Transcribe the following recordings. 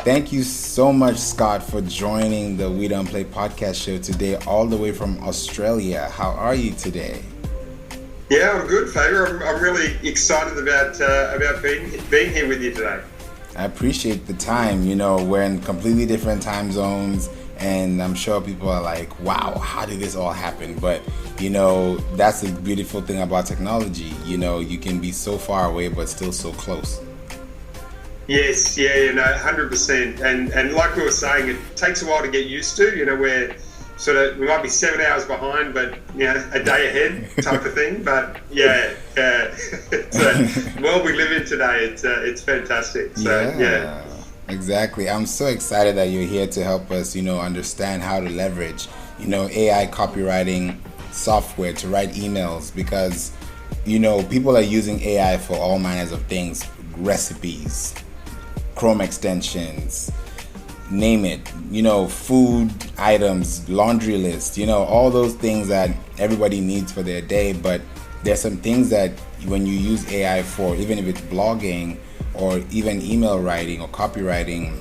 Thank you so much, Scott, for joining the We Don't Play podcast show today, all the way from Australia. How are you today? Yeah, I'm good, Faber. I'm really excited about being here with you today. I appreciate the time. You know, we're in completely different time zones, and I'm sure people are like, wow, how did this all happen? But, you know, that's the beautiful thing about technology. You know, you can be so far away, but still so close. Yes, 100%. And like we were saying, it takes a while to get used to. You know, we might be 7 hours behind, but a day ahead type of thing. But it's a world we live in today. It's fantastic. So yeah. Exactly. I'm so excited that you're here to help us, understand how to leverage, AI copywriting software to write emails, because, people are using AI for all manners of things, recipes, Chrome extensions, name it, food items, laundry list, all those things that everybody needs for their day. But there's some things that when you use AI for, even if it's blogging or even email writing or copywriting,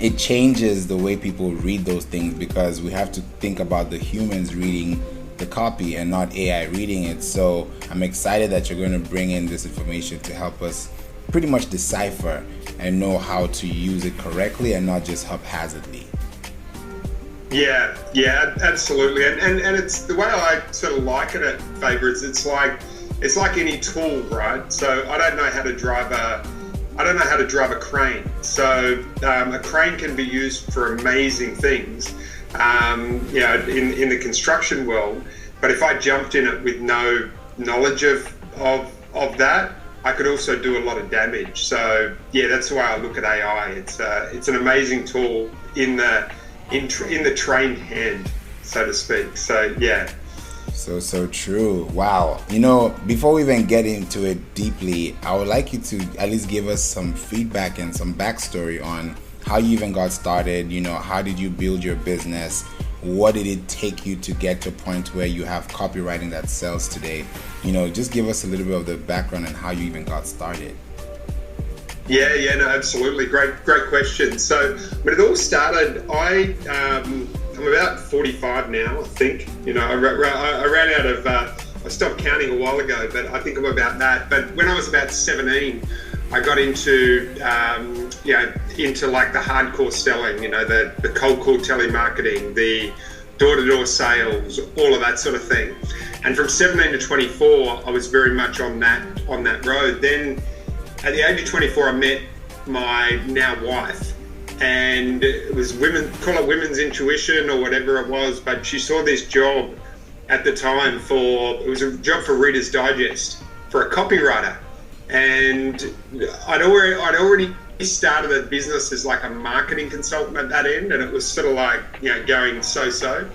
it changes the way people read those things, because we have to think about the humans reading the copy and not AI reading it. So I'm excited that you're going to bring in this information to help us pretty much decipher and know how to use it correctly and not just haphazardly. Yeah, absolutely. And it's the way I sort of like it at Faber is it's like any tool, right? So I don't know how to drive a crane. So a crane can be used for amazing things, in the construction world. But if I jumped in it with no knowledge of that, I could also do a lot of damage. So that's the way I look at AI. It's an amazing tool in the trained hand, so to speak. So yeah. So true. Wow. Before we even get into it deeply, I would like you to at least give us some feedback and some backstory on how you even got started. How did you build your business? What did it take you to get to a point where you have copywriting that sells today? Just give us a little bit of the background and how you even got started. Absolutely. Great question. So when it all started, I'm about 45 now, I think. I ran out of, I stopped counting a while ago, but I think I'm about that. But when I was about 17, I got into like the hardcore selling, the cold call telemarketing, the door-to-door sales, all of that sort of thing. And from 17 to 24, I was very much on that road. Then at the age of 24, I met my now wife, and it was call it women's intuition or whatever it was, but she saw this job at the time it was a job for Reader's Digest for a copywriter. And I'd already started a business as like a marketing consultant at that end, and it was sort of like, going so.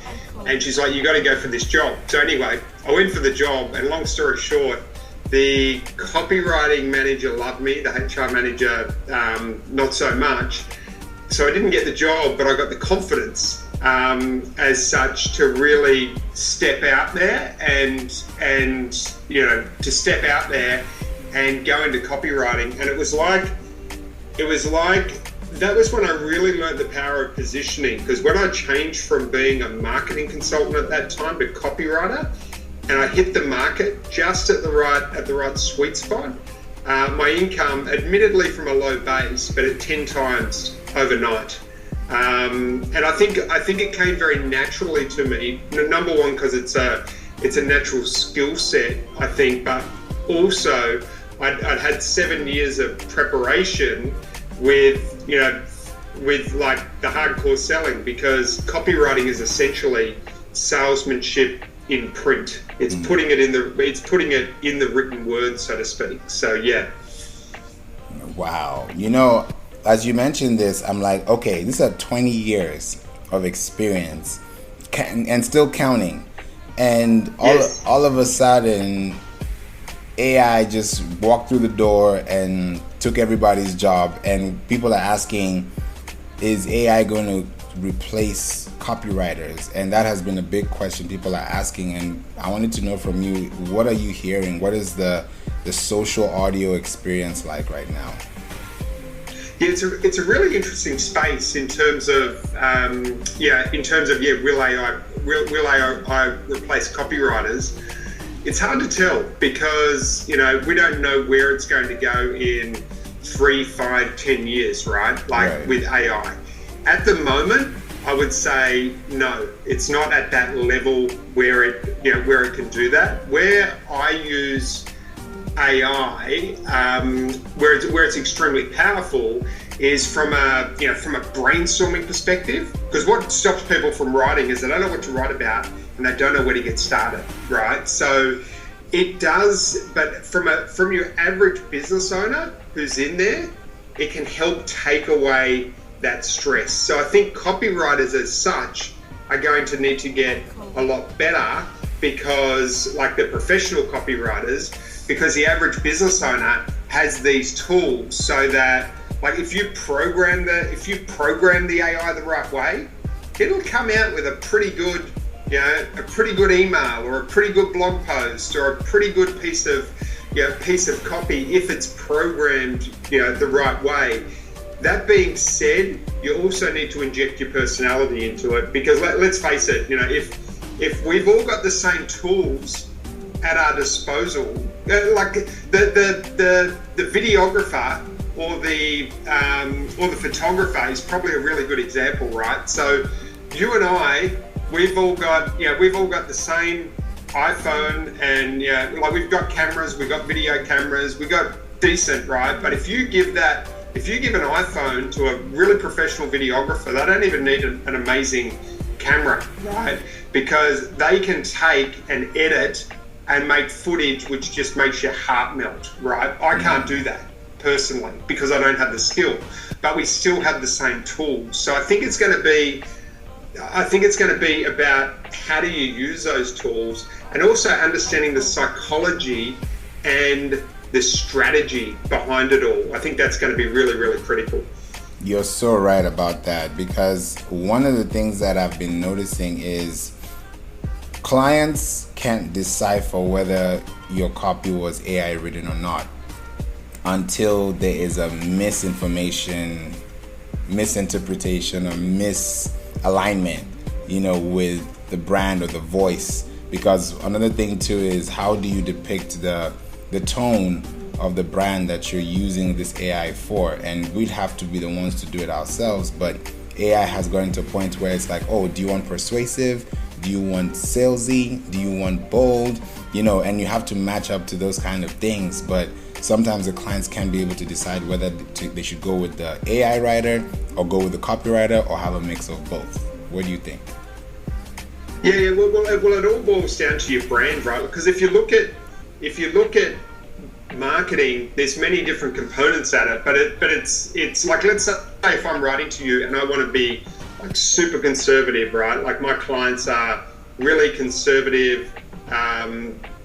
And she's like, you got to go for this job. So anyway, I went for the job, and long story short, the copywriting manager loved me, the HR manager not so much. So I didn't get the job, but I got the confidence as such to really step out there and to step out there and go into copywriting. And it was like that was when I really learned the power of positioning, because when I changed from being a marketing consultant at that time to copywriter, and I hit the market just at the right sweet spot, my income, admittedly from a low base, but at 10 times overnight. And I think it came very naturally to me. Number one, because it's a natural skill set, I think, but also I'd had 7 years of preparation with like the hardcore selling, because copywriting is essentially salesmanship in print. It's putting it in the written word, so to speak. So yeah. Wow. As you mentioned this, I'm like, okay, these are 20 years of experience and still counting. And all of a sudden, AI just walked through the door and took everybody's job. And people are asking, is AI going to replace copywriters? And that has been a big question people are asking. And I wanted to know from you, what are you hearing? What is the social audio experience like right now? Yeah, it's a really interesting space in terms of will AI replace copywriters? It's hard to tell because we don't know where it's going to go in 3, 5, 10 years, right? With AI. At the moment, I would say no, it's not at that level where it can do that. Where I use AI, where it's extremely powerful, is from a brainstorming perspective. Because what stops people from writing is they don't know what to write about and they don't know where to get started, right? So it does, but from your average business owner who's in there, it can help take away that stress. So I think copywriters as such are going to need to get a lot better because, like the professional copywriters, because the average business owner has these tools so that, like, if you program the AI the right way, it'll come out with a pretty good email or a pretty good blog post or a pretty good piece of copy if it's programmed the right way. That being said, you also need to inject your personality into it because let's face it, if we've all got the same tools at our disposal, like the videographer or the photographer is probably a really good example, right? So you and I, we've all got the same iPhone, and we've got cameras, we've got video cameras, we've got decent, right? But if you give an iPhone to a really professional videographer, they don't even need an amazing camera, right? Because they can take and edit and make footage which just makes your heart melt, right? I can't do that personally because I don't have the skill, but we still have the same tools. So I think it's going to be about how do you use those tools and also understanding the psychology and the strategy behind it all. I think that's going to be really, really critical. You're so right about that, because one of the things that I've been noticing is clients can't decipher whether your copy was AI written or not until there is a misinformation, misinterpretation, or misalignment, with the brand or the voice. Because another thing too is, how do you depict the tone of the brand that you're using this AI for? And we'd have to be the ones to do it ourselves, but AI has gotten to a point where it's like, oh, do you want persuasive? Do you want salesy? Do you want bold? And you have to match up to those kind of things. But sometimes the clients can't be able to decide whether they should go with the AI writer or go with the copywriter or have a mix of both. What do you think? Yeah, well, it all boils down to your brand, right? Because if you look at marketing, there's many different components at it, but it's like, let's say if I'm writing to you and I want to be like super conservative, right? Like my clients are really conservative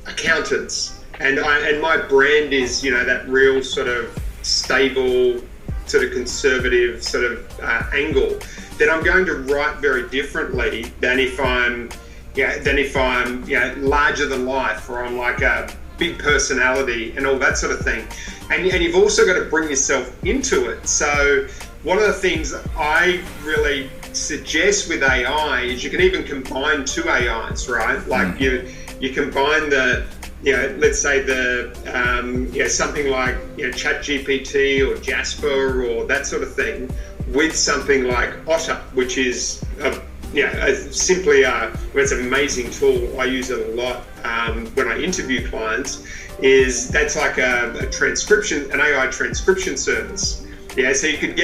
accountants, and my brand is that real sort of stable, sort of conservative sort of angle. Then I'm going to write very differently than if I'm larger than life, or I'm like a big personality and all that sort of thing. And you've also got to bring yourself into it. So one of the things I really suggest with AI is you can even combine two AIs, right? Like you combine let's say something like ChatGPT or Jasper or that sort of thing with something like Otter, which is simply it's an amazing tool. I use it a lot when I interview clients. That's like an AI transcription service. Yeah, so you could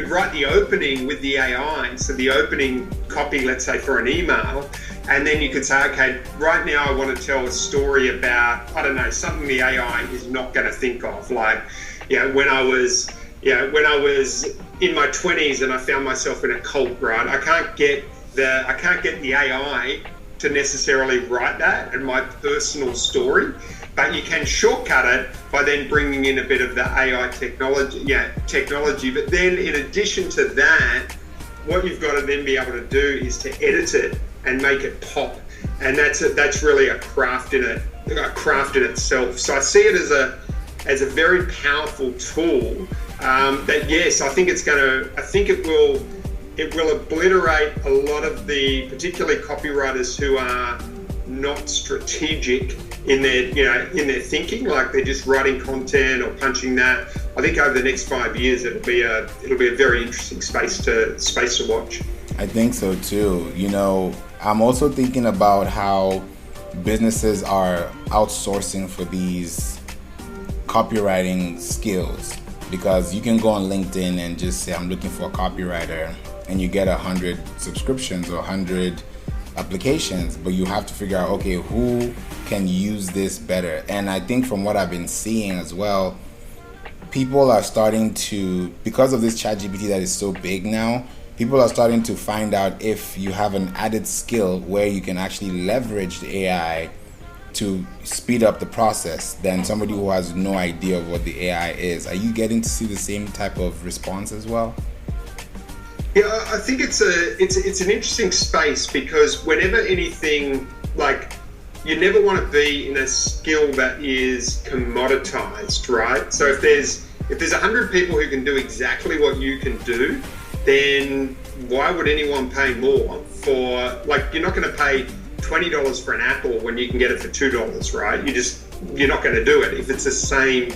write the opening with the AI, so the opening copy, let's say for an email, and then you could say, okay, right now I want to tell a story about, I don't know, something the AI is not going to think of, like, when I was in my 20s and I found myself in a cult, right? I can't get the AI to necessarily write that and my personal story, but you can shortcut it by then bringing in a bit of the AI technology. But then in addition to that, what you've got to then be able to do is to edit it and make it pop. And that's really a craft in itself. So I see it as a very powerful tool that yes, I think it will obliterate a lot of the, particularly copywriters who are not strategic in their thinking, like they're just writing content or punching that. I think over the next 5 years, it'll be a very interesting space to watch. I think so too. I'm also thinking about how businesses are outsourcing for these copywriting skills, because you can go on LinkedIn and just say, I'm looking for a copywriter, and you get 100 subscriptions or 100 applications, but you have to figure out, okay, who can use this better? And I think from what I've been seeing as well, people are starting to, because of this ChatGPT that is so big now, people are starting to find out if you have an added skill where you can actually leverage the AI to speed up the process than somebody who has no idea of what the AI is. Are you getting to see the same type of response as well? Yeah, I think it's an interesting space, because whenever anything, like, you never want to be in a skill that is commoditized, right? So if there's 100 people who can do exactly what you can do, then why would anyone pay more for, like, you're not going to pay $20 for an apple when you can get it for $2, right? You're not going to do it if it's the same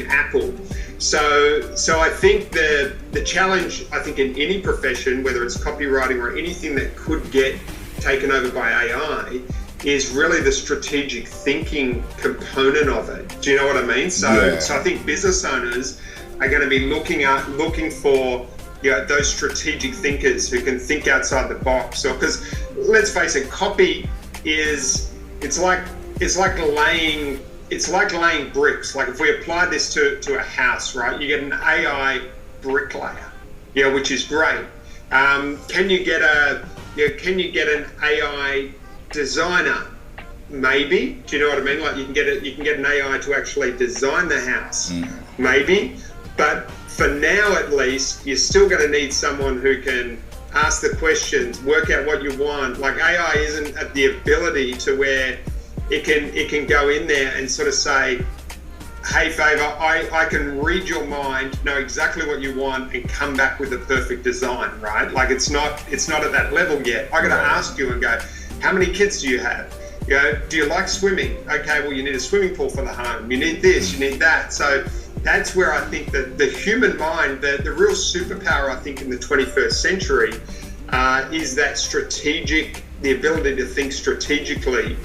apple. So I think the challenge, I think, in any profession, whether it's copywriting or anything that could get taken over by AI, is really the strategic thinking component of it. Do you know what I mean? So I think business owners are going to be looking for those strategic thinkers who can think outside the box. So, because let's face it, copy is it's like laying bricks. Like, if we apply this to a house, right? You get an AI bricklayer, which is great. Can you get an AI designer? Maybe. Do you know what I mean? Like, you can get an AI to actually design the house. Maybe. But for now, at least, you're still going to need someone who can ask the questions, work out what you want. Like, AI isn't at the ability to where it can go in there and sort of say, hey, Favor, I can read your mind, know exactly what you want, and come back with the perfect design, right? Like, it's not at that level yet. I got to ask you and go, how many kids do you have? Do you like swimming? Okay, well, you need a swimming pool for the home. You need this, you need that. So that's where I think that the human mind, the real superpower, I think, in the 21st century is that the ability to think strategically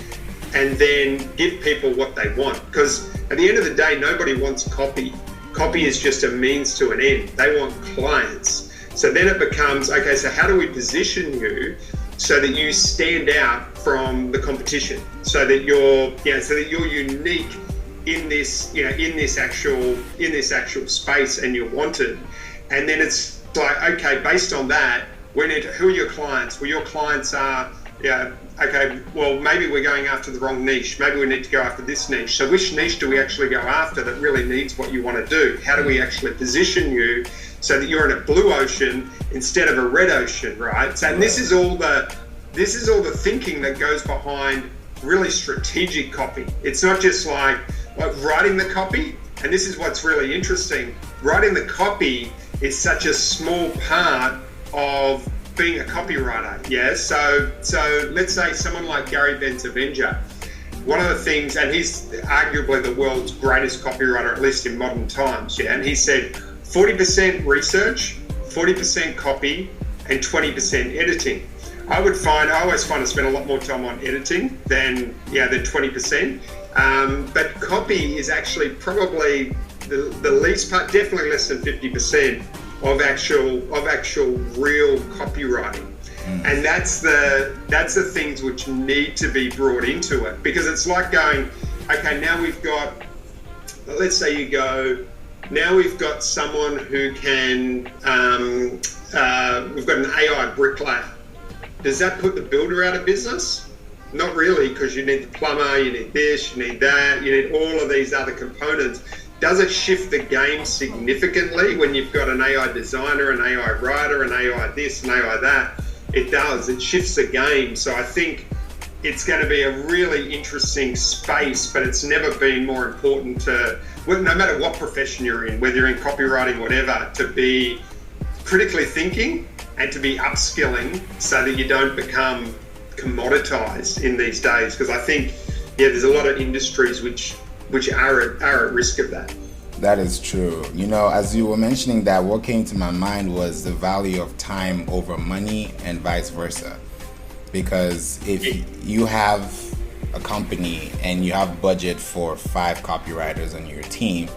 and then give people what they want. Because at the end of the day, nobody wants copy. Copy is just a means to an end. They want clients. So then it becomes, okay, so how do we position you so that you stand out from the competition, so that you're unique in this actual space, and you're wanted. And then it's like, okay, based on that, who are your clients? Well, your clients are, okay, well, maybe we're going after the wrong niche. Maybe we need to go after this niche. So which niche do we actually go after that really needs what you want to do? How do we actually position you so that you're in a blue ocean instead of a red ocean, right? So, and this is all the thinking that goes behind really strategic copy. It's not just like writing the copy. And this is what's really interesting. Writing the copy is such a small part of being a copywriter. Yeah. So let's say someone like Gary Benzavenger, one of the things, and he's arguably the world's greatest copywriter, at least in modern times. Yeah. And he said 40% research, 40% copy, and 20% editing. I always find I spend a lot more time on editing than 20%. But copy is actually probably the least part, definitely less than 50% of actual real copywriting. And that's the things which need to be brought into it, because it's like going, okay, now we've got, let's say you go, now we've got someone who can, we've got an AI bricklayer. Does that put the builder out of business? Not really, because you need the plumber, you need this, you need that, you need all of these other components. Does it shift the game significantly when you've got an AI designer, an AI writer, an AI this, an AI that? It does. It shifts the game. So I think it's going to be a really interesting space, but it's never been more important to, well, no matter what profession you're in, whether you're in copywriting, whatever, to be critically thinking and to be upskilling so that you don't become commoditized in these days. Because I think, there's a lot of industries which are at risk of that. That is true. As you were mentioning that, what came to my mind was the value of time over money and vice versa. Because if you have a company and you have budget for 5 copywriters on your team,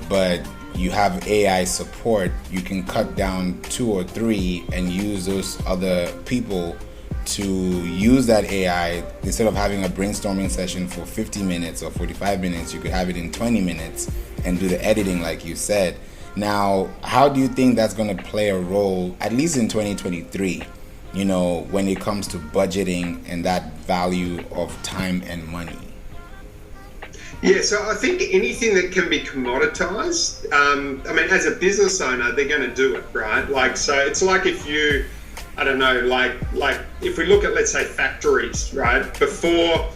but you have AI support, you can cut down 2 or 3 and use those other people to use that AI. Instead of having a brainstorming session for 50 minutes or 45 minutes, you could have it in 20 minutes and do the editing like you said. Now, how do you think that's going to play a role, at least in 2023, when it comes to budgeting and that value of time and money? Yeah, so I think anything that can be commoditized, as a business owner, they're going to do it, right? So it's like if you, I don't know, like if we look at, let's say, factories, right? Before,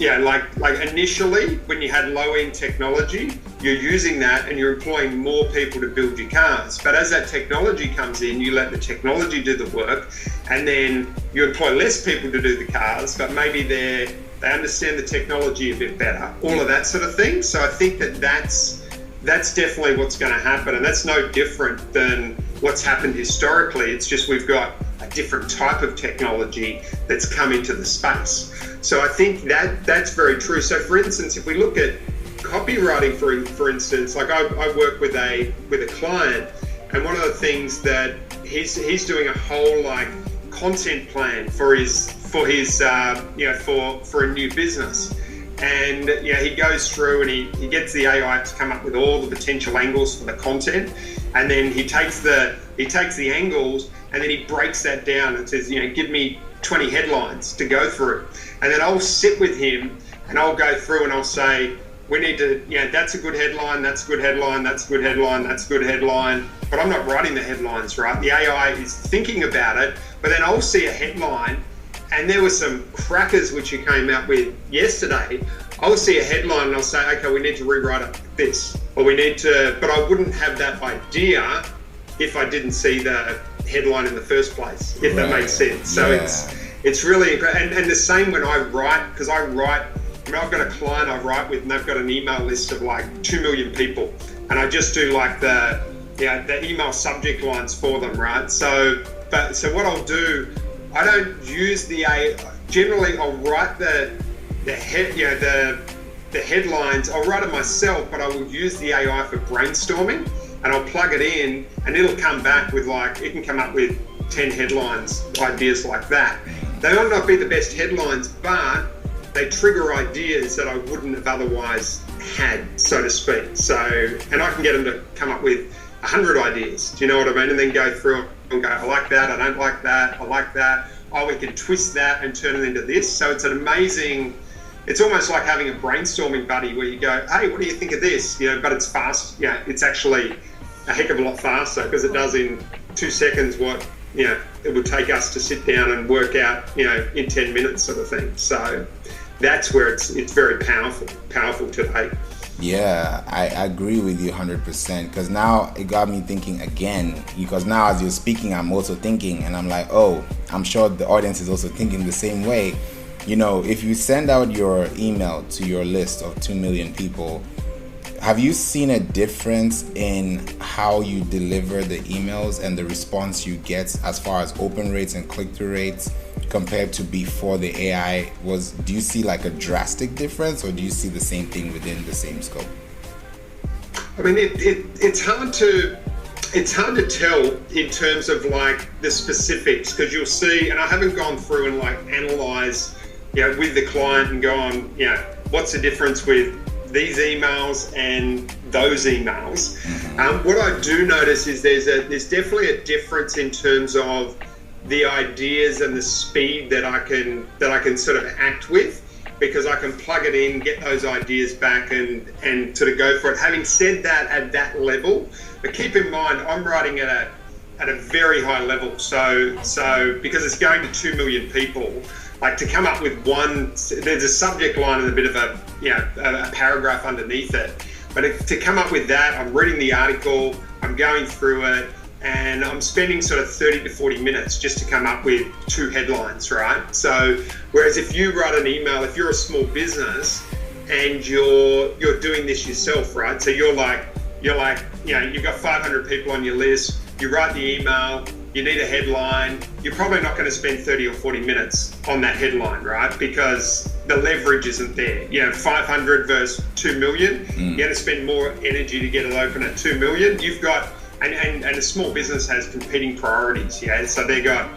like initially when you had low-end technology, you're using that and you're employing more people to build your cars. But as that technology comes in, you let the technology do the work, and then you employ less people to do the cars, but maybe they understand the technology a bit better, all of that sort of thing. So I think that's definitely what's going to happen, and that's no different than what's happened historically. It's just we've got a different type of technology that's come into the space. So I think that's very true. So for instance, if we look at copywriting, for instance, like I work with a client, and one of the things that he's doing a whole content plan for a new business. And he goes through and he gets the AI to come up with all the potential angles for the content, and then he takes the angles and then he breaks that down and says, give me 20 headlines to go through. And then I'll sit with him and I'll go through and I'll say, we need to, that's a good headline, that's a good headline, that's a good headline, that's a good headline. But I'm not writing the headlines, right? The AI is thinking about it, but then I'll see a headline, and there were some crackers which you came out with yesterday. I'll see a headline and I'll say, okay, we need to rewrite it like this, or we need to, but I wouldn't have that idea if I didn't see the headline in the first place, if that makes sense. So it's really, and the same when I write, because I've got a client I write with, and they've got an email list of 2 million people, and I just do the email subject lines for them, right? So what I'll do, I don't use the AI. Generally, I'll write the headlines. I'll write it myself, but I will use the AI for brainstorming, and I'll plug it in, and it'll come back with it can come up with 10 headlines, ideas like that. They might not be the best headlines, but they trigger ideas that I wouldn't have otherwise had, so to speak. So, and I can get them to come up with 100 ideas. Do you know what I mean? And then go through and go, I like that, I don't like that, I like that. Oh, we can twist that and turn it into this. So it's it's almost like having a brainstorming buddy where you go, hey, what do you think of this? But it's fast. It's actually a heck of a lot faster, because it does in 2 seconds what, it would take us to sit down and work out, in 10 minutes sort of thing. So that's where it's very powerful today. Yeah, I agree with you 100%, because now it got me thinking again, because now as you're speaking, I'm also thinking, and I'm like, oh, I'm sure the audience is also thinking the same way. If you send out your email to your list of 2 million people, have you seen a difference in how you deliver the emails and the response you get as far as open rates and click-through rates compared to before the AI was? Do you see a drastic difference, or do you see the same thing within the same scope? I mean, it's hard to tell in terms of the specifics, because you'll see, and I haven't gone through and analyze, with the client and gone, what's the difference with these emails and those emails. What I do notice is there's definitely a difference in terms of the ideas and the speed that I can sort of act with, because I can plug it in, get those ideas back and sort of go for it. Having said that, at that level, but keep in mind, I'm writing at a very high level. So because it's going to 2 million people, like to come up with there's a subject line and a bit of a paragraph underneath it. But to come up with that, I'm reading the article, I'm going through it, and I'm spending sort of 30 to 40 minutes just to come up with 2 headlines, right? So whereas if you write an email, if you're a small business and you're doing this yourself, right? So you're like, you've got 500 people on your list, you write the email, you need a headline, you're probably not going to spend 30 or 40 minutes on that headline, right? Because the leverage isn't there. 500 versus 2 million, you're going to spend more energy to get it open at 2 million. You've got, and a small business has competing priorities, so they got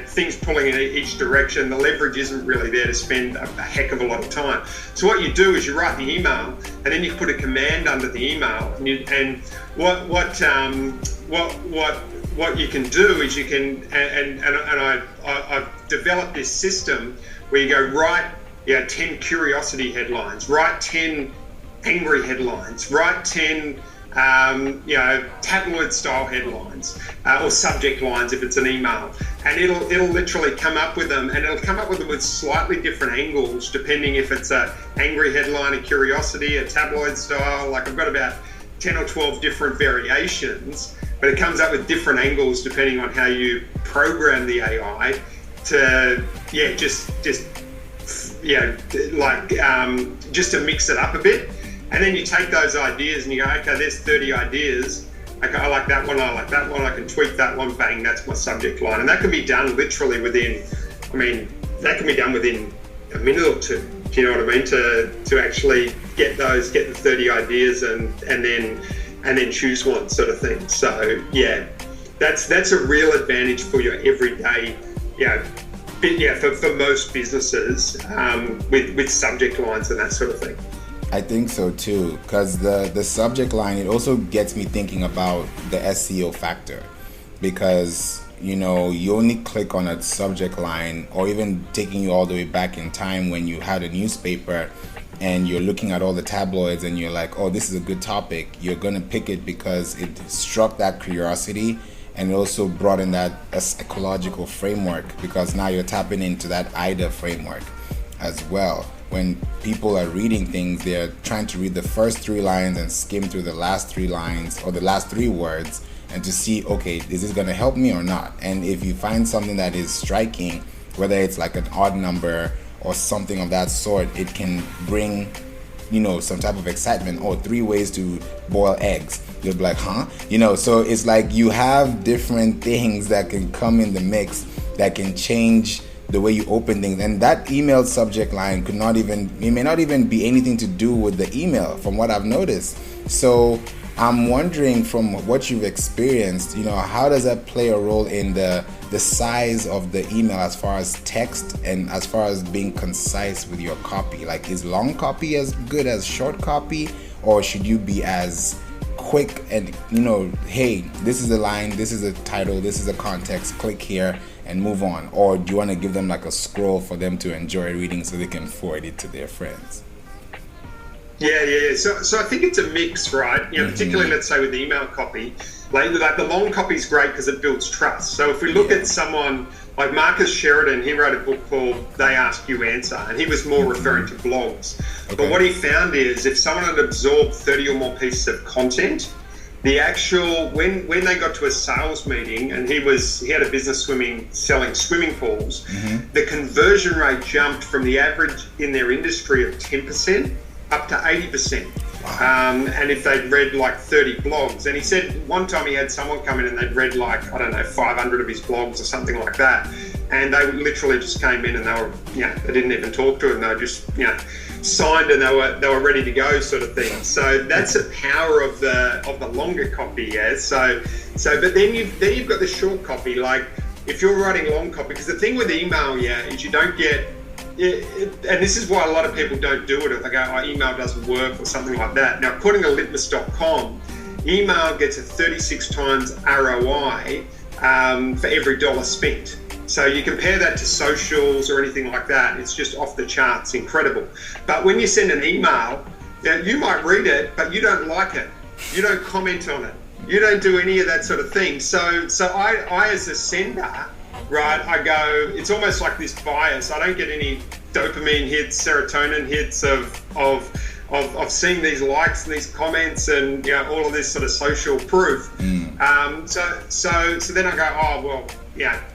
things pulling in each direction. The leverage isn't really there to spend a heck of a lot of time. So what you do is you write the email, and then you put a command under the email, and what you can do is you can, and I've developed this system where you go write 10 curiosity headlines, write 10 angry headlines, write 10 tabloid style headlines or subject lines if it's an email, and it'll literally come up with them, and it'll come up with them with slightly different angles depending if it's a angry headline, a curiosity, a tabloid style. Like I've got about 10 or 12 different variations, but it comes up with different angles depending on how you program the AI to just to mix it up a bit. And then you take those ideas and you go, okay, there's 30 ideas. Okay, I like that one, I like that one, I can tweak that one, bang, that's my subject line. And that can be done literally within a minute or two. Do you know what I mean? To actually get the 30 ideas and then choose one, sort of thing. So that's a real advantage for your everyday, for most businesses with subject lines and that sort of thing. I think so too, because the subject line, it also gets me thinking about the SEO factor, because you only click on a subject line, or even taking you all the way back in time when you had a newspaper and you're looking at all the tabloids and you're like, oh, this is a good topic. You're going to pick it because it struck that curiosity, and it also brought in that ecological framework, because now you're tapping into that IDA framework as well. When people are reading things, they're trying to read the first 3 lines and skim through the last 3 lines or the last 3 words, and to see, okay, is this going to help me or not? And if you find something that is striking, whether it's like an odd number or something of that sort, it can bring, some type of excitement. Oh, 3 ways to boil eggs. You'll be like, huh? So it's like you have different things that can come in the mix that can change the way you open things. And that email subject line may not even be anything to do with the email, from what I've noticed. So I'm wondering, from what you've experienced, how does that play a role in the size of the email as far as text and as far as being concise with your copy? Like, is long copy as good as short copy, or should you be as quick and, hey, this is the line, this is the title, this is the context, click here and move on? Or do you want to give them like a scroll for them to enjoy reading so they can forward it to their friends? Yeah. So I think it's a mix, right? Particularly, let's say, with email copy, like the long copy is great because it builds trust. So if we look at someone like Marcus Sheridan, he wrote a book called They Ask You Answer, and he was more referring to blogs. Okay. But what he found is if someone had absorbed 30 or more pieces of content, the actual, when they got to a sales meeting, and he had a business selling swimming pools, the conversion rate jumped from the average in their industry of 10% up to 80%. Wow. And if they'd read like 30 blogs, and he said one time he had someone come in and they'd read 500 of his blogs or something like that, and they literally just came in and they were, they didn't even talk to him, they were just, signed and they were ready to go, sort of thing. So that's the power of the longer copy, yeah. So but then you've got the short copy. Like if you're writing long copy, because the thing with email, is you don't get. And this is why a lot of people don't do it. If they go, email doesn't work or something like that. Now, according to litmus.com, email gets a 36 times ROI for every dollar spent. So you compare that to socials or anything like that, it's just off the charts, incredible. But when you send an email, you might read it, but you don't like it. You don't comment on it. You don't do any of that sort of thing. So I as a sender, right, I go, it's almost like this bias. I don't get any dopamine hits, serotonin hits of seeing these likes and these comments and all of this sort of social proof. So then I go, oh well,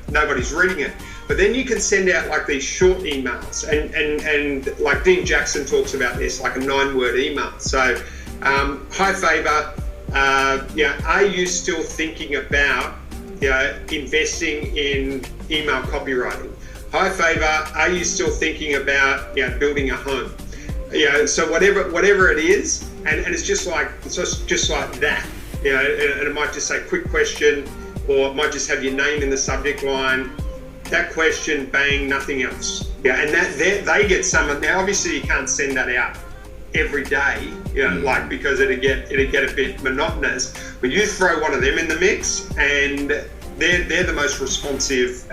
nobody's reading it. But then you can send out like these short emails, and like Dean Jackson talks about this, like a 9-word email. So, hi Favor, are you still thinking about investing in email copywriting? Hi Favor, are you still thinking about building a home? So whatever it is, and it's just like that. And it might just say quick question, or it might just have your name in the subject line. That question, bang, nothing else. And that they get some. Now, obviously, you can't send that out every day, like because it'd get a bit monotonous. But you throw one of them in the mix, and they're the most responsive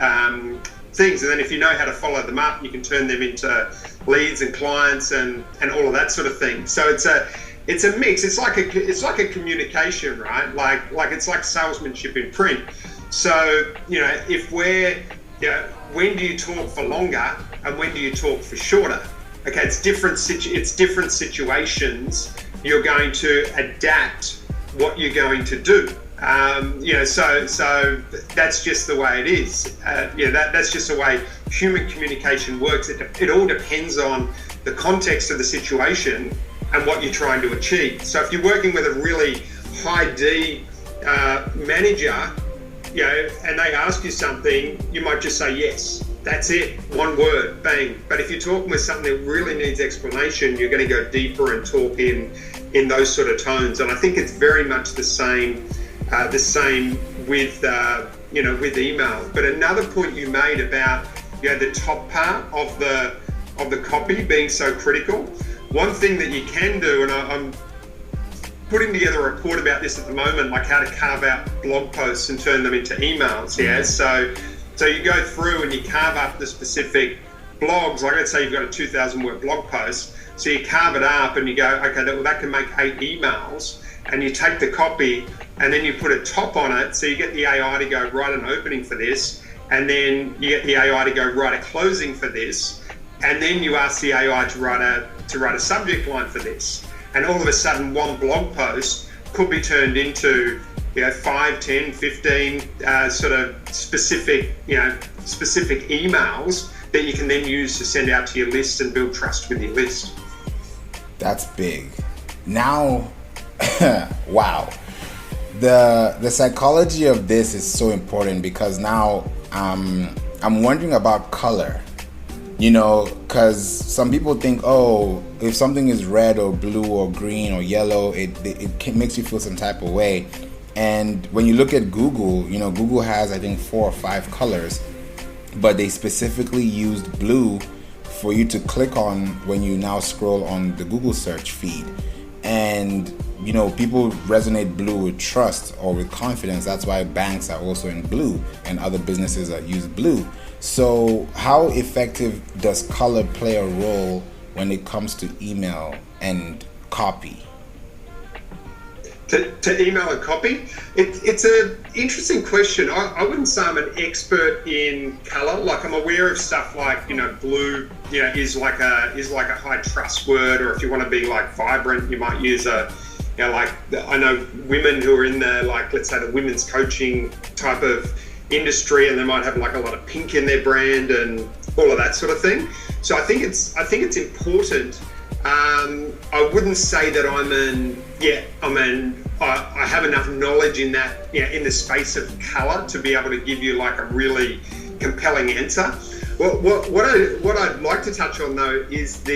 things. And then if you know how to follow them up, you can turn them into leads and clients and all of that sort of thing. So it's a mix. It's like a communication, right? Like it's like salesmanship in print. So if we're when do you talk for longer and when do you talk for shorter? Okay, it's different situations. You're going to adapt what you're going to do. So that's just the way it is. That's just the way human communication works. It all depends on the context of the situation and what you're trying to achieve. So if you're working with a really high D manager, and they ask you something, you might just say yes. That's it, one word, bang. But if you're talking with something that really needs explanation, you're going to go deeper and talk in those sort of tones. And I think it's very much the same with with email. But another point you made about the top part of the copy being so critical. One thing that you can do, and I'm putting together a report about this at the moment, like how to carve out blog posts and turn them into emails. So you go through and you carve up the specific blogs. Like let's say you've got a 2,000 word blog post. So you carve it up and you go, okay, that can make 8 emails. And you take the copy and then you put a top on it. So you get the AI to go write an opening for this. And then you get the AI to go write a closing for this. And then you ask the AI to write a subject line for this. And all of a sudden one blog post could be turned into 5, 10, 15 sort of specific emails that you can then use to send out to your list and build trust with your list. That's big. Now, wow. The psychology of this is so important because now I'm wondering about color. Because some people think, if something is red or blue or green or yellow, it makes you feel some type of way. And when you look at Google, Google has, I think, 4 or 5 colors, but they specifically used blue for you to click on when you now scroll on the Google search feed. And, people resonate blue with trust or with confidence. That's why banks are also in blue and other businesses that use blue. So how effective does color play a role when it comes to email and copy? To email and copy? It's an interesting question. I wouldn't say I'm an expert in color. Like I'm aware of stuff like, blue, is like a high trust word, or if you want to be like vibrant, you might use like I know women who are in the, like, let's say the women's coaching type of industry, and they might have like a lot of pink in their brand and all of that sort of thing. So I think it's important. I wouldn't say that I have enough knowledge in that, in the space of color to be able to give you like a really compelling answer. What I'd like to touch on though is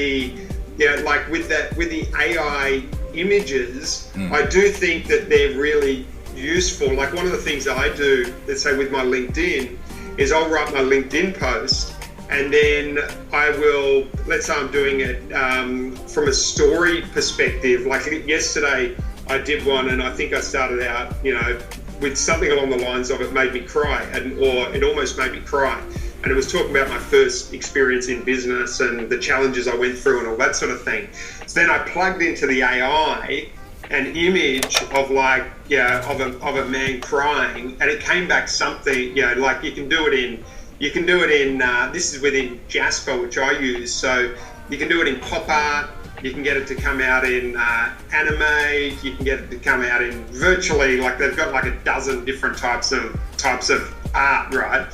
like with the AI images, I do think that they're really useful. Like one of the things that I do, let's say with my LinkedIn, is I'll write my LinkedIn post, and then I will, let's say I'm doing it from a story perspective. Like yesterday I did one, and I think I started out, with something along the lines of it made me cry, or it almost made me cry. And it was talking about my first experience in business and the challenges I went through and all that sort of thing. So then I plugged into the AI an image of of a man crying, and it came back something, like you can do it in this is within Jasper, which I use, so you can do it in pop art, you can get it to come out in anime, you can get it to come out in virtually, like they've got like a dozen different types of art, right?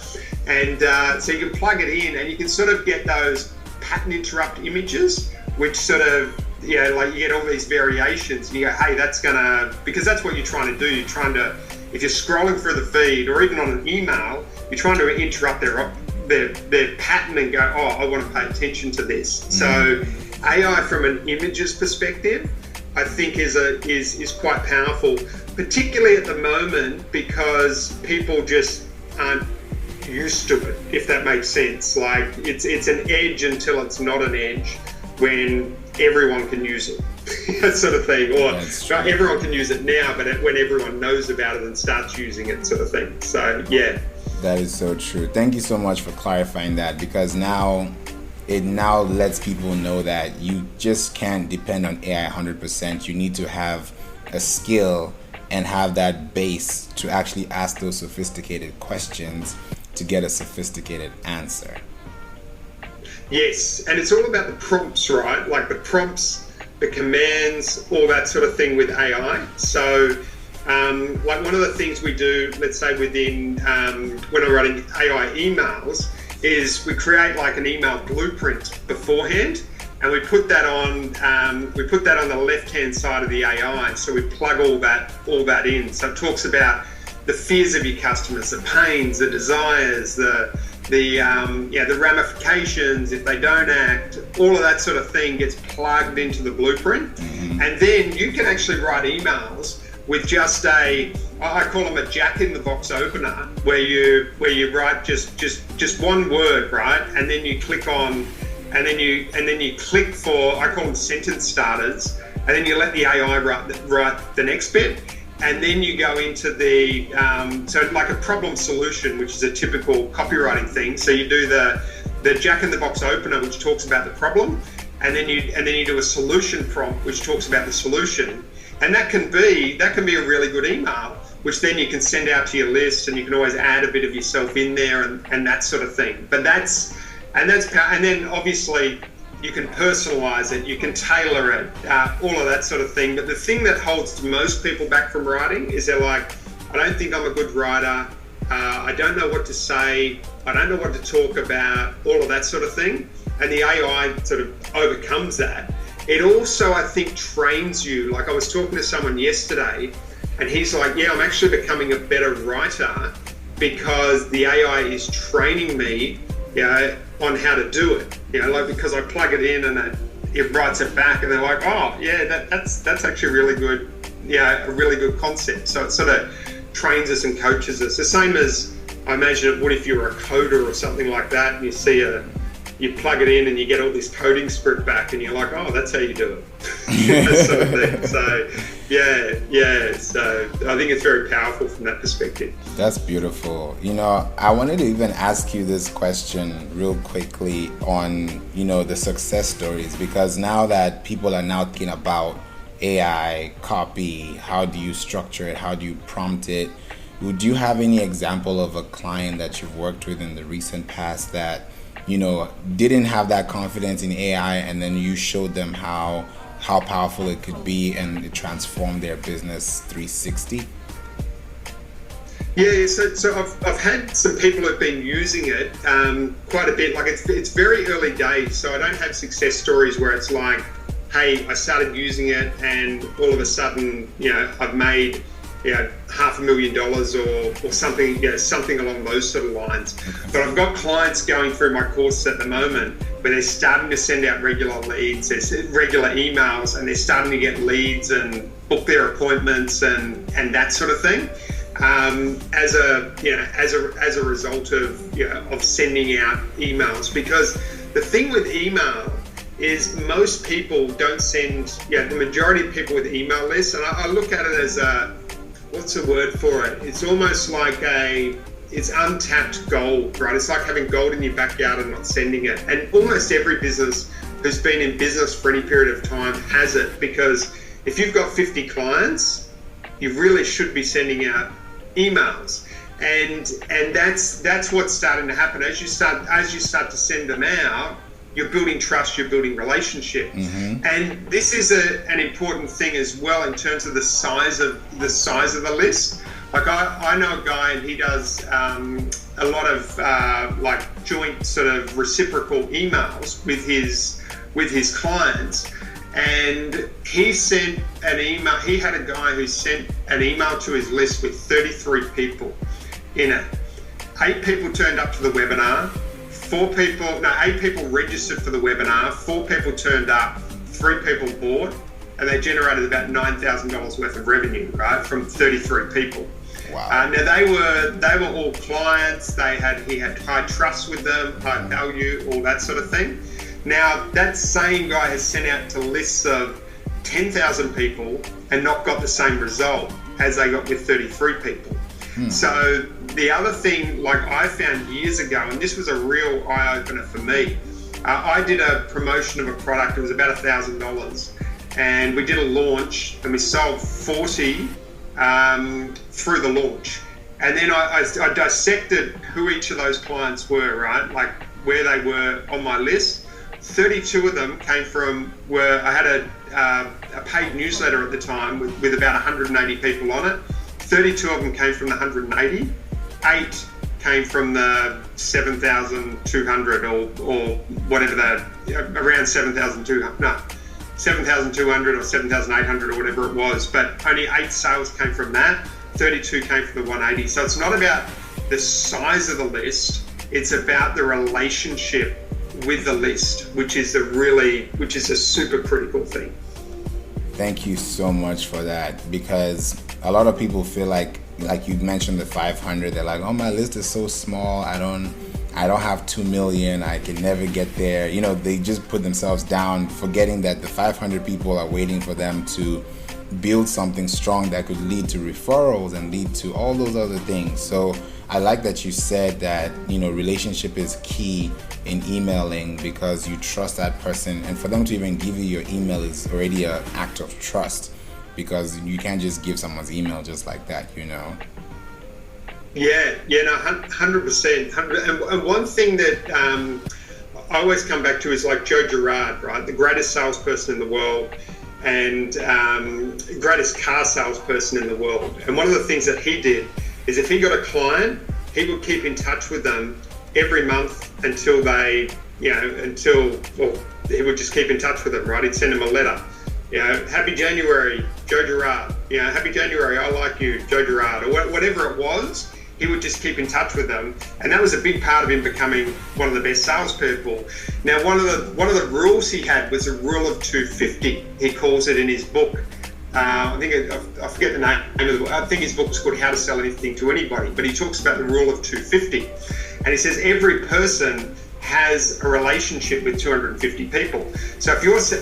And so you can plug it in and you can sort of get those pattern interrupt images, which sort of, like you get all these variations and you go, hey, because that's what you're trying to do. You're trying to, if you're scrolling through the feed or even on an email, you're trying to interrupt their pattern and go, oh, I want to pay attention to this. So AI from an images perspective, I think is quite powerful, particularly at the moment, because people just aren't used to it, if that makes sense. Like it's an edge until it's not an edge when everyone can use it. That sort of thing, or everyone can use it now, but when everyone knows about it and starts using it, sort of thing. So yeah, that is so true. Thank you so much for clarifying that, because it now lets people know that you just can't depend on AI 100%. You need to have a skill and have that base to actually ask those sophisticated questions to get a sophisticated answer. Yes, and it's all about the prompts, right? Like the prompts, the commands, all that sort of thing with AI. So like one of the things we do, let's say within when I'm writing AI emails, is we create like an email blueprint beforehand, and we put that on the left-hand side of the AI. So we plug all that in. So it talks about the fears of your customers, the pains, the desires, the ramifications if they don't act. All of that sort of thing gets plugged into the blueprint, and then you can actually write emails with just I call them a jack-in-the-box opener, where you write just one word, right, and then you click on, and then you click for, I call them sentence starters, and then you let the AI write the next bit, and then you go into the so like a problem solution, which is a typical copywriting thing. So you do the jack-in-the-box opener, which talks about the problem, and then you do a solution prompt, which talks about the solution. And that can be a really good email, which then you can send out to your list, and you can always add a bit of yourself in there and that sort of thing. But and then obviously you can personalize it, you can tailor it, all of that sort of thing. But the thing that holds most people back from writing is they're like, I don't think I'm a good writer. I don't know what to say. I don't know what to talk about, all of that sort of thing. And the AI sort of overcomes that. It also, I think, trains you. Like I was talking to someone yesterday, and he's like, yeah, I'm actually becoming a better writer because the AI is training me, on how to do it. Like because I plug it in and it writes it back, and they're like, oh, yeah, that's actually really good. Yeah, a really good concept. So it sort of trains us and coaches us. The same as I imagine it would if you were a coder or something like that, and you plug it in and you get all this coding script back, and you're like, oh, that's how you do it. That sort of thing. So yeah. So I think it's very powerful from that perspective. That's beautiful. I wanted to even ask you this question real quickly on, the success stories, because now that people are now thinking about AI, copy, how do you structure it? How do you prompt it? Would you have any example of a client that you've worked with in the recent past that didn't have that confidence in AI, and then you showed them how powerful it could be, and it transformed their business 360? Yeah, so I've had some people who've been using it quite a bit. Like it's very early days, so I don't have success stories where it's like, hey, I started using it and all of a sudden, I've made $500,000 or something, something along those sort of lines. But I've got clients going through my course at the moment where they're starting to send out regular leads, regular emails, and they're starting to get leads and book their appointments and that sort of thing. As a result of sending out emails, because the thing with email is most people don't send. The majority of people with email lists, and I look at it as what's the word for it? It's almost like it's untapped gold, right? It's like having gold in your backyard and not sending it. And almost every business who's been in business for any period of time has it, because if you've got 50 clients, you really should be sending out emails. And that's what's starting to happen. As you start to send them out, you're building trust, you're building relationship. Mm-hmm. And this is an important thing as well in terms of the size of the list. Like I know a guy, and he does a lot of like joint sort of reciprocal emails with his clients. And he sent an email. He had a guy who sent an email to his list with 33 people in it. 8 people turned up to the webinar. 8 people registered for the webinar. 4 people turned up. 3 people bought, and they generated about $9,000 worth of revenue, right, from 33 people. Wow. Now they were all clients. He had high trust with them, high value, all that sort of thing. Now that same guy has sent out to lists of 10,000 people and not got the same result as they got with 33 people. So the other thing, like I found years ago, and this was a real eye-opener for me, I did a promotion of a product. It was about $1,000, and we did a launch, and we sold 40 through the launch. And then I dissected who each of those clients were, right? Like where they were on my list. 32 of them came from I had a paid newsletter at the time with about 180 people on it. 32 of them came from the 180. 8 came from the 7,200 or whatever around 7,200. No, 7,200 or 7,800 or whatever it was. But only 8 sales came from that. 32 came from the 180. So it's not about the size of the list. It's about the relationship with the list, which is a super critical thing. Thank you so much for that, because a lot of people feel like you mentioned the 500, they're like, oh, my list is so small, I don't have 2 million, I can never get there. You know, they just put themselves down, forgetting that the 500 people are waiting for them to build something strong that could lead to referrals and lead to all those other things. So I like that you said that, you know, relationship is key in emailing, because you trust that person, and for them to even give you your email is already an act of trust, because you can't just give someone's email just like that, you know. Yeah, no, 100%. And one thing that I always come back to is like Joe Girard, right? The greatest salesperson in the world and greatest car salesperson in the world. And one of the things that he did is if he got a client, he would keep in touch with them every month until he would just keep in touch with them, right? He'd send them a letter. You know, happy January, Joe Girard. You know, happy January, I like you, Joe Girard, or whatever it was. He would just keep in touch with them, and that was a big part of him becoming one of the best salespeople. Now, one of the rules he had was a rule of 250. He calls it in his book. I forget the name of the book. I think his book is called How to Sell Anything to Anybody, but he talks about the rule of 250, and he says every person has a relationship with 250 people. So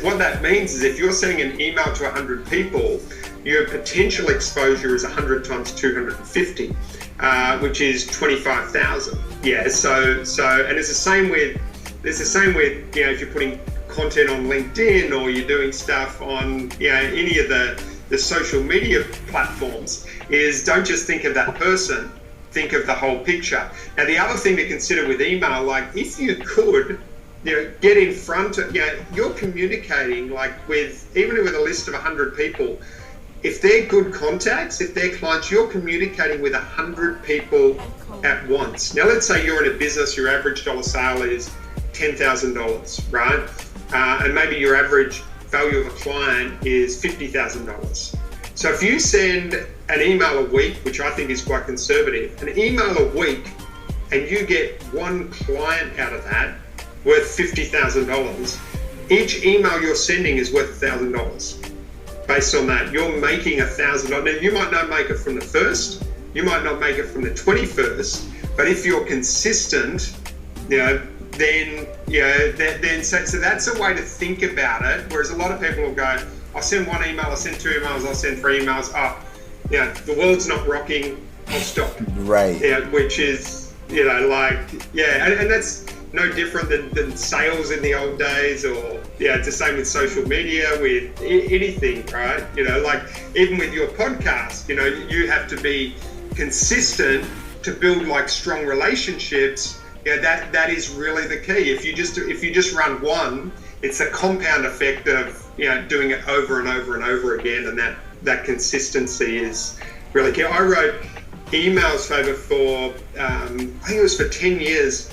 what that means is if you're sending an email to 100 people, your potential exposure is 100 times 250, which is 25,000. Yeah. So and it's the same with you know, if you're putting content on LinkedIn or you're doing stuff on, you know, any of the social media platforms, is don't just think of that person. Think of the whole picture. Now, the other thing to consider with email, like if you could, you know, get in front of, you know, you're communicating like even with a list of 100 people, if they're good contacts, if they're clients, you're communicating with 100 people at once. Now, let's say you're in a business, your average dollar sale is $10,000, right? And maybe your average value of a client is $50,000. So if you send an email a week, which I think is quite conservative, an email a week, and you get one client out of that worth $50,000, each email you're sending is worth $1,000. Based on that, you're making $1,000. Now, you might not make it from the first, you might not make it from the 21st, but if you're consistent, you know, then so that's a way to think about it. Whereas a lot of people will go, I'll send one email, I'll send 2 emails, I'll send 3 emails. You know, the world's not rocking, I'll stop. Right. Yeah, which is, you know, like, yeah, and that's no different than sales in the old days, or it's the same with social media, with anything, right? Like even with your podcast, you have to be consistent to build like strong relationships. That is really the key. If you just run one, it's a compound effect of doing it over and over and over again, and that consistency is really key. I wrote emails for I think it was for 10 years.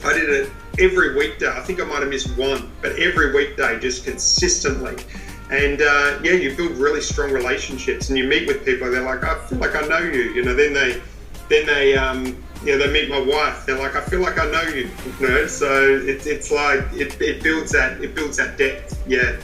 I did it every weekday. I think I might have missed one, but every weekday, just consistently. And you build really strong relationships, and you meet with people. They're like, I feel like I know you. Then they meet my wife. They're like, I feel like I know you. So it's like it builds that depth. Yeah.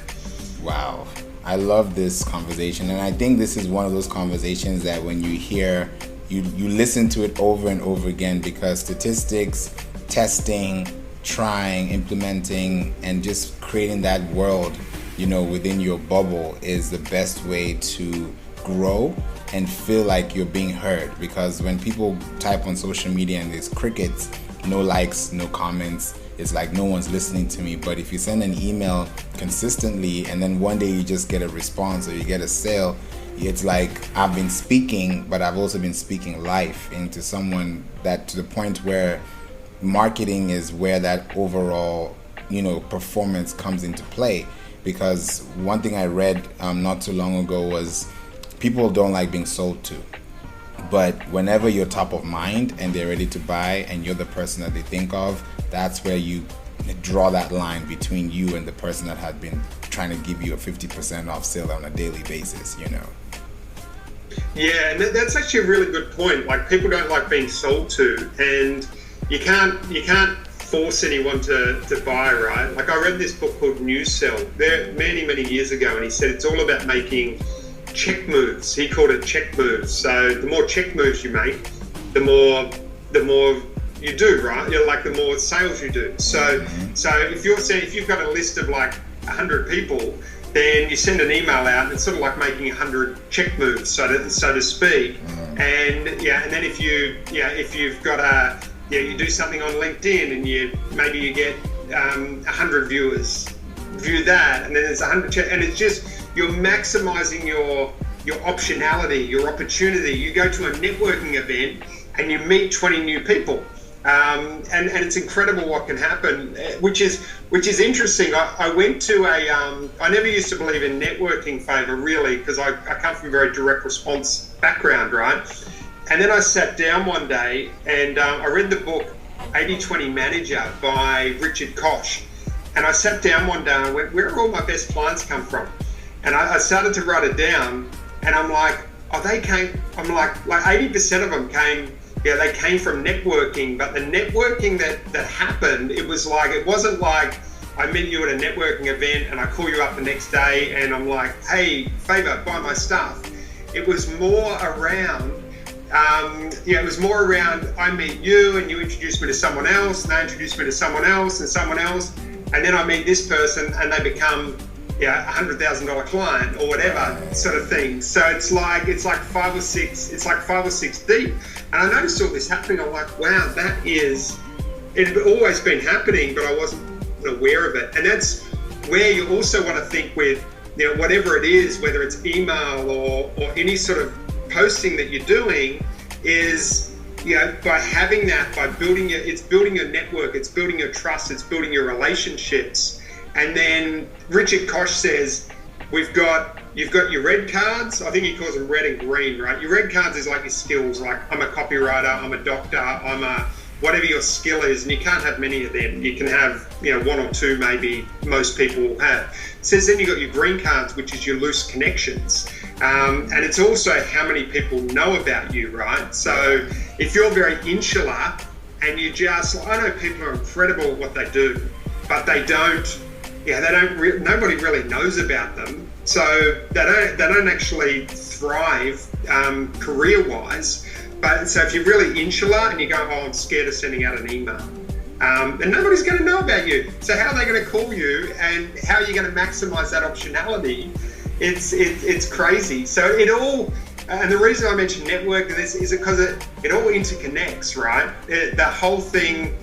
Wow. I love this conversation, and I think this is one of those conversations that when you hear, you listen to it over and over again, because statistics, testing, trying, implementing, and just creating that world, within your bubble is the best way to grow and feel like you're being heard. Because when people type on social media and there's crickets, no likes, no comments, it's like no one's listening to me. But if you send an email consistently and then one day you just get a response or you get a sale, it's like I've been speaking, but I've also been speaking life into someone, that to the point where marketing is where that overall, performance comes into play. Because one thing I read not too long ago was people don't like being sold to. But whenever you're top of mind and they're ready to buy and you're the person that they think of, that's where you draw that line between you and the person that had been trying to give you a 50% off sale on a daily basis, Yeah, and that's actually a really good point. Like, people don't like being sold to, and you can't force anyone to buy, right? Like, I read this book called New Sell there many years ago, and he said it's all about making check moves. He called it check moves. So the more check moves you make, the more you do, right? Like the more sales you do. So if you've got a list of like 100 people, then you send an email out, and it's sort of like making 100 check moves, so to speak. And then if you've got you do something on LinkedIn, and maybe you get 100 viewers view that, and then there's 100 and it's just, you're maximizing your optionality, your opportunity. You go to a networking event and you meet 20 new people, and it's incredible what can happen, which is interesting. I went to I never used to believe in networking favor, really, because I come from a very direct response background, right? And then I sat down one day and I read the book 80-20 Manager by Richard Koch. And I sat down one day and I went, where do all my best clients come from? And I started to write it down, and I'm like, like 80% of them they came from networking. But the networking that happened, it wasn't like I met you at a networking event and I call you up the next day and I'm like, hey, favor, buy my stuff. It was more around, I meet you and you introduce me to someone else, and they introduce me to someone else and someone else, and then I meet this person and they become $100,000 client or whatever sort of thing. So it's like 5 or 6 deep. And I noticed all this happening. I'm like, wow, it had always been happening, but I wasn't aware of it. And that's where you also want to think with, whatever it is, whether it's email or any sort of posting that you're doing, is, by having that, by building your network, it's building your trust, it's building your relationships. And then Richard Koch says, you've got your red cards. I think he calls them red and green, right? Your red cards is like your skills, like I'm a copywriter, I'm a doctor, I'm a whatever your skill is, and you can't have many of them. You can have, one or two, maybe most people will have. It says then you've got your green cards, which is your loose connections. And it's also how many people know about you, right? So if you're very insular and I know people are incredible at what they do, but nobody really knows about them. So they don't actually thrive career-wise. But so if you're really insular and you go, I'm scared of sending out an email, and nobody's going to know about you. So how are they going to call you, and how are you going to maximize that optionality? It's crazy. So it all, and the reason I mentioned network is because it all interconnects, right? The whole thing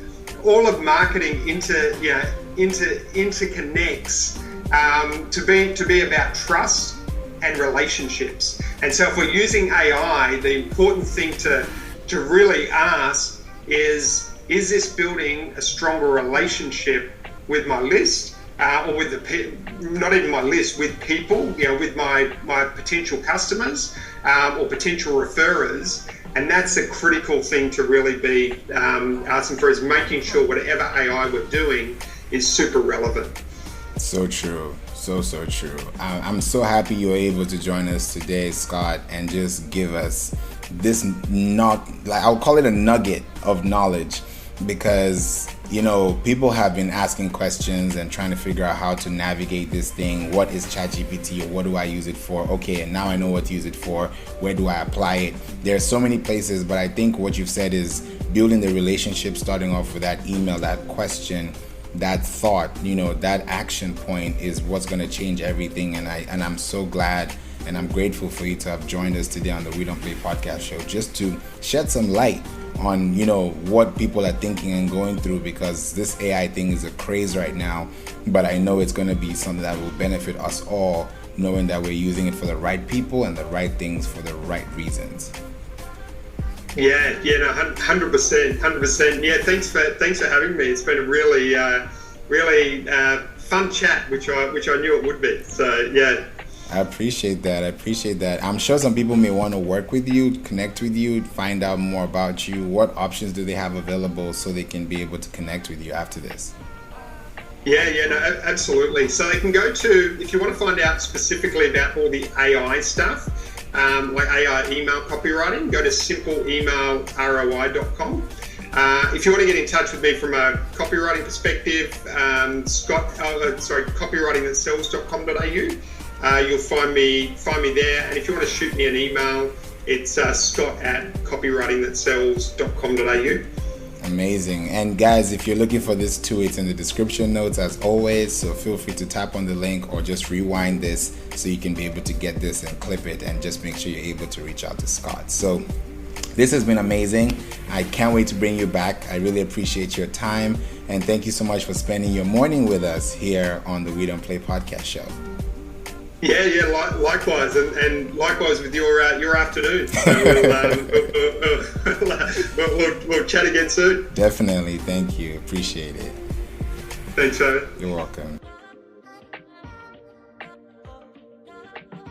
all of marketing interconnects to be about trust and relationships. And so if we're using AI, the important thing to really ask is this building a stronger relationship with my list, or with not even my list, with people, with my potential customers, or potential referrers. And that's a critical thing to really be asking for, is making sure whatever AI we're doing is super relevant. So true. So true. I'm so happy you were able to join us today, Scott, and just give us this I'll call it a nugget of knowledge, because people have been asking questions and trying to figure out how to navigate this thing. What is ChatGPT, or what do I use it for? Okay, and now I know what to use it for. Where do I apply it? There are so many places, but I think what you've said is building the relationship, starting off with that email, that question, that thought, that action point is what's going to change everything. And I'm so glad and I'm grateful for you to have joined us today on the We Don't Play podcast show, just to shed some light on what people are thinking and going through, because this AI thing is a craze right now, but I know it's going to be something that will benefit us all, knowing that we're using it for the right people and the right things for the right reasons. Yeah, 100%. Yeah, thanks for having me. It's been a really fun chat, which I knew it would be. So yeah. I appreciate that. I'm sure some people may want to work with you, connect with you, find out more about you. What options do they have available so they can be able to connect with you after this? Yeah, absolutely. So they can go to, if you want to find out specifically about all the AI stuff, like AI email copywriting, go to simpleemailroi.com. If you want to get in touch with me from a copywriting perspective, copywritingthatsells.com.au. You'll find me there. And if you want to shoot me an email, it's scott@copywritingthatsells.com.au. Amazing. And guys, if you're looking for this too, it's in the description notes as always, so feel free to tap on the link or just rewind this so you can be able to get this and clip it, and just make sure you're able to reach out to Scott. So this has been amazing. I can't wait to bring you back. I really appreciate your time, and thank you so much for spending your morning with us here on the We Don't Play podcast show. Yeah, likewise, and likewise with your afternoon. So we'll chat again soon. Definitely. Thank you. Appreciate it. Thanks, David. You're welcome.